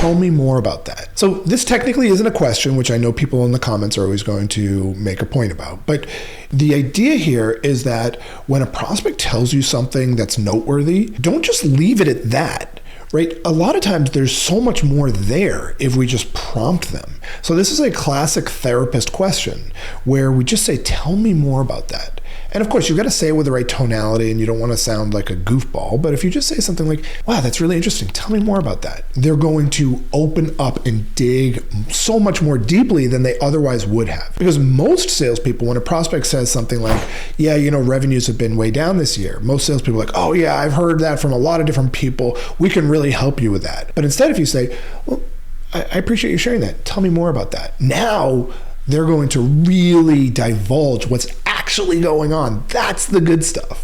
tell me more about that. So this technically isn't a question, which I know people in the comments are always going to make a point about. But the idea here is that when a prospect tells you something that's noteworthy, don't just leave it at that. Right? A lot of times there's so much more there if we just prompt them. So this is a classic therapist question where we just say, tell me more about that. And of course, you've got to say it with the right tonality and you don't want to sound like a goofball. But if you just say something like, wow, that's really interesting. Tell me more about that. They're going to open up and dig so much more deeply than they otherwise would have. Because most salespeople, when a prospect says something like, yeah, revenues have been way down this year, most salespeople are like, oh yeah, I've heard that from a lot of different people. We can really help you with that. But instead, if you say, well, I appreciate you sharing that. Tell me more about that. Now they're going to really divulge what's actually going on. That's the good stuff.